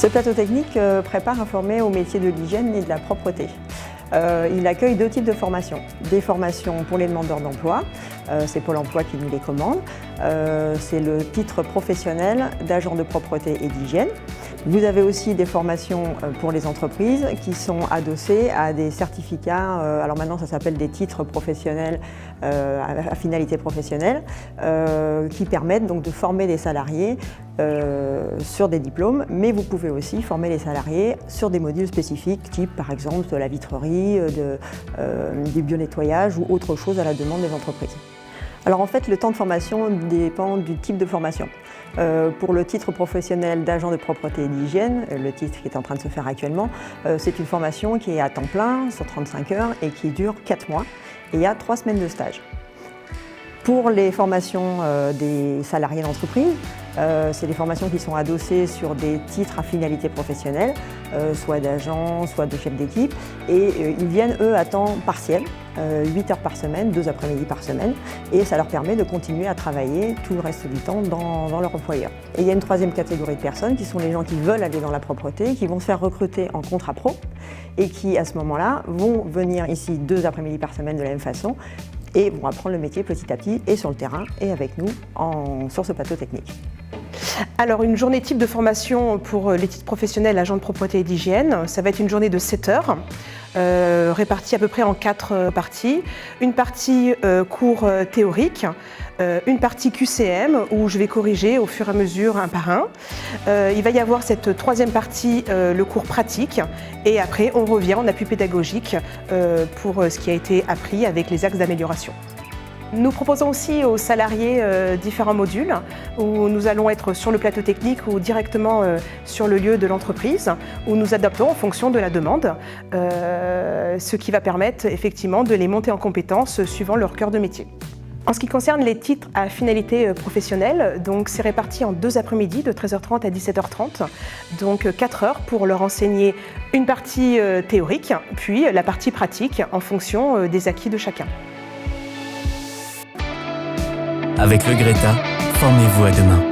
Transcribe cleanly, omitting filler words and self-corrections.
Ce plateau technique prépare un formé au métier de l'hygiène et de la propreté. Il accueille deux types de formations. Des formations pour les demandeurs d'emploi, c'est Pôle emploi qui nous les commande. C'est le titre professionnel d'agent de propreté et d'hygiène. Vous avez aussi des formations pour les entreprises qui sont adossées à des certificats, alors maintenant ça s'appelle des titres professionnels à finalité professionnelle, qui permettent donc de former des salariés sur des diplômes, mais vous pouvez aussi former les salariés sur des modules spécifiques, type par exemple de la vitrerie, du bio-nettoyage ou autre chose à la demande des entreprises. Alors en fait, le temps de formation dépend du type de formation. Pour le titre professionnel d'agent de propreté et d'hygiène, le titre qui est en train de se faire actuellement, c'est une formation qui est à temps plein, sur 35 heures et qui dure 4 mois. Et il y a 3 semaines de stage. Pour les formations des salariés d'entreprise, c'est des formations qui sont adossées sur des titres à finalité professionnelle, soit d'agent, soit de chef d'équipe, et ils viennent eux à temps partiel, 8 heures par semaine, 2 après-midi par semaine, et ça leur permet de continuer à travailler tout le reste du temps dans leur employeur. Et il y a une troisième catégorie de personnes qui sont les gens qui veulent aller dans la propreté, qui vont se faire recruter en contrat pro, et qui à ce moment-là vont venir ici 2 après-midi par semaine de la même façon, et vont apprendre le métier petit à petit, et sur le terrain, et avec nous, sur ce plateau technique. Alors une journée type de formation pour les titres professionnels agents de propreté et d'hygiène, ça va être une journée de 7 heures, répartie à peu près en 4 parties. Une partie cours théorique, une partie QCM où je vais corriger au fur et à mesure un par un. Il va y avoir cette troisième partie, le cours pratique, et après on revient en appui pédagogique pour ce qui a été appris avec les axes d'amélioration. Nous proposons aussi aux salariés différents modules où nous allons être sur le plateau technique ou directement sur le lieu de l'entreprise où nous adaptons en fonction de la demande, ce qui va permettre effectivement de les monter en compétences suivant leur cœur de métier. En ce qui concerne les titres à finalité professionnelle, donc c'est réparti en 2 après-midi de 13h30 à 17h30, donc 4 heures pour leur enseigner une partie théorique, puis la partie pratique en fonction des acquis de chacun. Avec le Greta, formez-vous à demain.